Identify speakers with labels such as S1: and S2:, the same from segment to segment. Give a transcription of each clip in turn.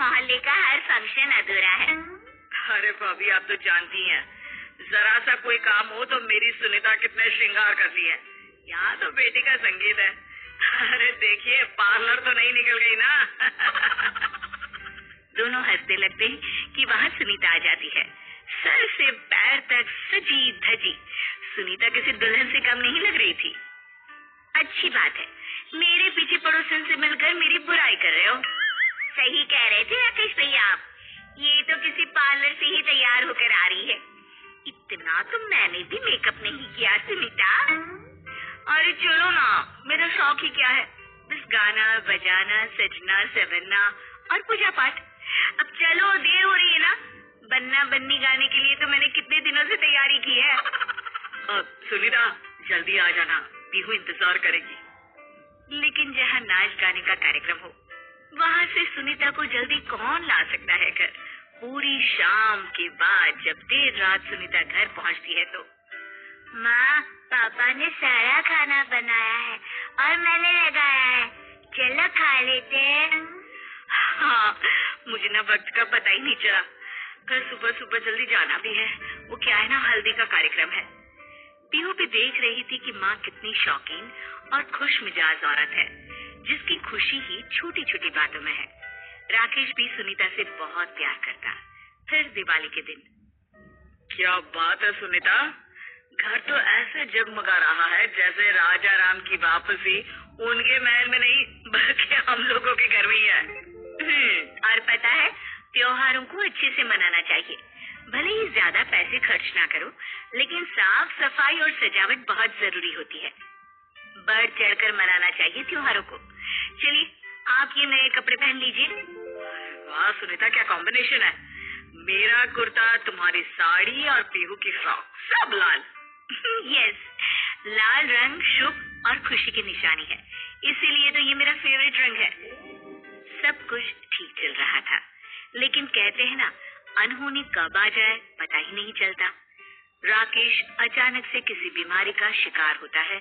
S1: मोहल्ले का हर फंक्शन अधूरा है।
S2: अरे भाभी, आप तो जानती हैं, जरा सा कोई काम हो तो मेरी सुनीता कितने श्रृंगार करती है। यहाँ तो बेटी का संगीत है। अरे देखिए, पार्लर तो नहीं निकल गई ना।
S1: दोनों हंसने लगते हैं कि वहाँ सुनीता आ जाती है, सर से पैर तक सजी धजी। सुनीता किसी दुल्हन से कम नहीं लग रही थी। अच्छी बात है, मेरे पीछे पड़ोसन से मिलकर मेरी बुराई कर रहे हो। सही कह रहे थे राकेश भैया आप, ये तो किसी पार्लर से ही तैयार होकर आ रही है। इतना तो मैंने भी मेकअप नहीं किया सुनीता। अरे चलो ना, मेरा शौक ही क्या है, बस गाना बजाना, सजना सवरना और पूजा पाठ। अब चलो, देर हो रही है ना। बन्ना बन्नी गाने के लिए तो मैंने कितने दिनों से तैयारी की है।
S2: सुनीता, जल्दी आ जाना, पीहू इंतजार करेगी।
S1: लेकिन जहाँ नाच गाने का कार्यक्रम हो, वहाँ से सुनीता को जल्दी कौन ला सकता है घर। पूरी शाम के बाद जब देर रात सुनीता घर पहुँचती है तो माँ, पापा ने सारा खाना बनाया है और मैंने लगाया है, चलो खा लेते हैं।
S2: हाँ, मुझे ना वक्त का पता ही नहीं चला। कल सुबह सुबह जल्दी जाना भी है। वो क्या है ना, हल्दी का कार्यक्रम है।
S1: पीहू भी देख रही थी कि माँ कितनी शौकीन और खुश मिजाज औरत है, जिसकी खुशी ही छोटी छोटी बातों में है। राकेश भी सुनीता से बहुत प्यार करता। फिर दिवाली के दिन,
S2: क्या बात है सुनीता, घर तो ऐसे जगमगा रहा है जैसे राजा राम की वापसी उनके महल में नहीं बल्कि हम लोगों के घर में ही है।
S1: और पता है, त्योहारों को अच्छे से मनाना चाहिए। भले ही ज्यादा पैसे खर्च ना करो, लेकिन साफ सफाई और सजावट बहुत जरूरी होती है। बढ़ चढ़कर मनाना चाहिए त्योहारों को। चलिए, आप ये नए कपड़े पहन लीजिए।
S2: वाह सुनीता, क्या कॉम्बिनेशन है। मेरा कुर्ता, तुम्हारी साड़ी और पीहू की फ्रॉक, सब लाल।
S1: यस, लाल रंग शुभ और खुशी की निशानी है, इसीलिए तो ये मेरा फेवरेट रंग है। सब कुछ ठीक चल रहा था, लेकिन कहते हैं ना, अनहोनी कब आ जाए पता ही नहीं चलता। राकेश अचानक से किसी बीमारी का शिकार होता है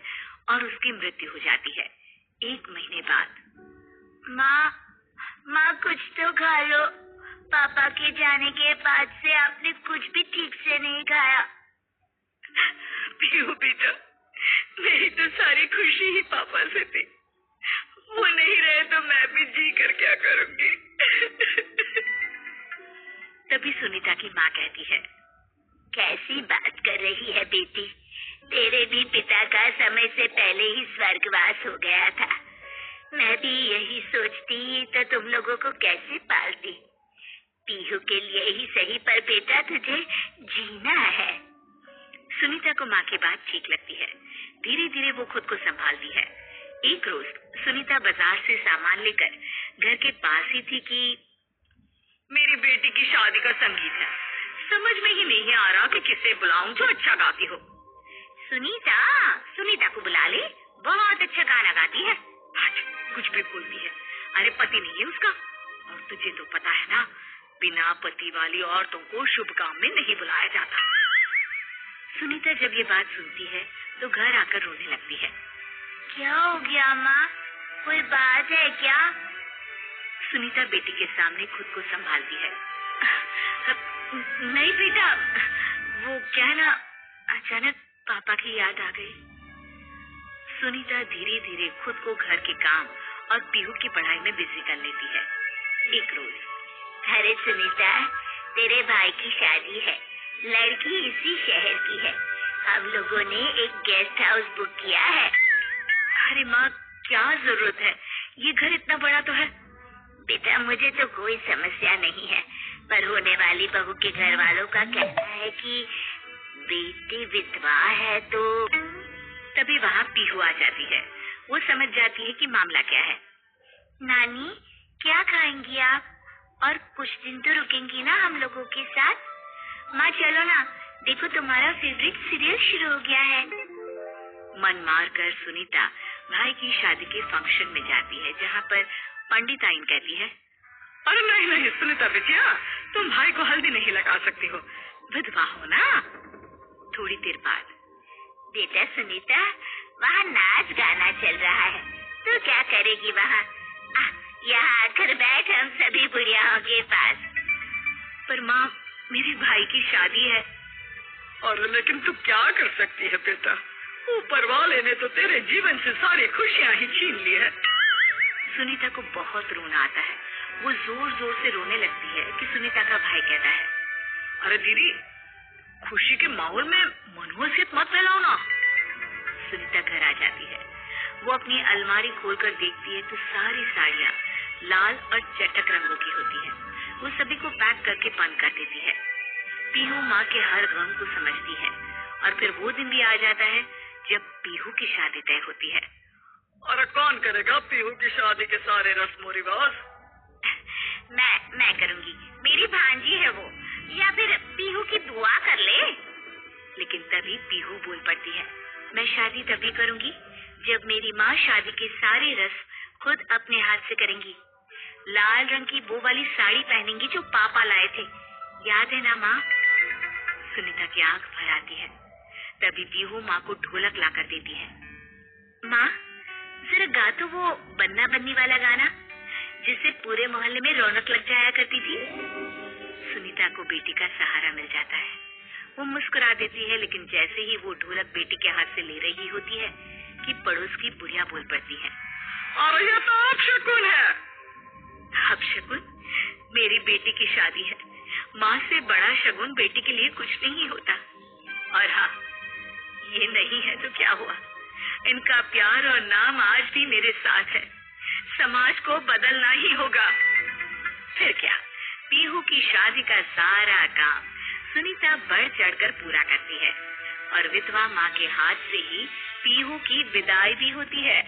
S1: और उसकी मृत्यु हो जाती है 1 महीने बाद। माँ कुछ तो खा लो। पापा के जाने के बाद से आपने कुछ भी ठीक से नहीं खाया।
S2: पीहू बेटा, मेरी तो सारी खुशी ही पापा से थी। वो नहीं रहे तो मैं भी जी कर क्या करूंगी।
S1: तभी सुनीता की माँ कहती है, कैसी बात कर रही है बेटी, तेरे भी पिता का समय से पहले ही स्वर्गवास हो गया था। मैं भी यही सोचती तो तुम लोगों को कैसे पालती। पीहू के लिए ही सही, पर बेटा तुझे जीना है। सुनीता को माँ की बात ठीक लगती है। धीरे धीरे वो खुद को संभालती है। एक रोज सुनीता बाजार से सामान लेकर घर के पास ही थी कि
S2: मेरी बेटी की शादी का संगीत है। समझ में ही नहीं आ रहा कि किसे बुलाऊं जो अच्छा गाती हो।
S1: सुनीता को बुला ले, बहुत अच्छा गाना गाती है।
S2: कुछ भी बोलती है। अरे पति नहीं है उसका, और तुझे तो पता है ना, बिना पति वाली औरतों को शुभ काम में नहीं बुलाया जाता।
S1: सुनीता जब ये बात सुनती है तो घर आकर रोने लगती है। क्या हो गया माँ, कोई बात है क्या? सुनीता बेटी के सामने खुद को संभालती है। नहीं बेटा, वो क्या है ना, अचानक पापा की याद आ गई। सुनीता धीरे धीरे खुद को घर के काम और पीहू की पढ़ाई में बिजी कर लेती है। एक रोज, अरे सुनीता, तेरे भाई की शादी है, लड़की इसी शहर की है। हम लोगों ने एक गेस्ट हाउस बुक किया है।
S2: अरे माँ, क्या जरूरत है, ये घर इतना बड़ा तो है।
S1: बेटा मुझे तो कोई समस्या नहीं है, पर होने वाली बहू के घर वालों का कहना है कि बेटी विधवा है तो। तभी वहाँ पीहू आ जाती है। वो समझ जाती है कि मामला क्या है। नानी, क्या खाएंगी आप? और कुछ दिन तो रुकेंगी ना हम लोगों के साथ? माँ चलो ना, देखो तुम्हारा फेवरेट सीरियल शुरू हो गया है। मन मार कर सुनीता भाई की शादी के फंक्शन में जाती है, जहाँ पर पंडिताइन कहती है,
S2: अरे नहीं नहीं सुनीता बेटिया, तुम भाई को हल्दी नहीं लगा सकती हो,
S1: विधवा हो ना। थोड़ी देर बाद, बेटा सुनीता, वहाँ नाच गाना चल रहा है, तो क्या करेगी वहाँ? यहाँ आकर बैठ हम सभी बुढ़ियाओं के पास। पर माँ, मेरे भाई की शादी है।
S2: और लेकिन तू क्या कर सकती है बेटा? ऊपर वाले ने तो तेरे जीवन से सारी खुशियाँ ही छीन ली है।
S1: सुनीता को बहुत रोना आता है। वो जोर जोर से रोने लगती है कि सुनीता का भाई कहता है,
S2: अरे दीदी, खुशी के माहौल में मनहूसियत मत फैलाओ ना।
S1: सुनीता घर आ जाती है। वो अपनी अलमारी खोलकर देखती है तो सारी साड़ियाँ लाल और चटक रंगों की होती है। वो सभी को पैक करके बंद कर देती है। पीहू माँ के हर गम को समझती है और फिर वो दिन भी आ जाता है जब पीहू की शादी तय होती है।
S2: और कौन करेगा पीहू की शादी के सारे रस्म और रिवाज?
S1: मैं करूँगी, मेरी भांजी है वो। या फिर पीहू की दुआ कर ले। लेकिन तभी पीहू बोल पड़ती है, मैं शादी तभी करूँगी जब मेरी माँ शादी के सारे रस्म खुद अपने हाथ से करेंगी। लाल रंग की वो वाली साड़ी पहनेंगी जो पापा लाए थे, याद है ना माँ? सुनीता की आंख भर आती है। तभी पीहू माँ को ढोलक लाकर देती है। माँ, जरा गा तो वो बन्ना बन्नी वाला गाना जिससे पूरे मोहल्ले में रौनक लग जाया करती थी। सुनीता को बेटी का सहारा मिल जाता है। वो मुस्कुरा देती है, लेकिन जैसे ही वो ढोलक बेटी के हाथ से ले रही होती है कि पड़ोस की बुढ़िया बोल पड़ती है,
S2: और ये तो अपशकुन है।
S1: अपशकुन? मेरी बेटी की शादी है। माँ से बड़ा शगुन बेटी के लिए कुछ नहीं होता। और हाँ, ये नहीं है तो क्या हुआ, इनका प्यार और नाम आज भी मेरे साथ है। समाज को बदलना ही होगा। फिर क्या, पीहू की शादी का सारा काम सुनीता बढ़ चढ़कर पूरा करती है और विधवा माँ के हाथ से ही पीहू की विदाई भी होती है।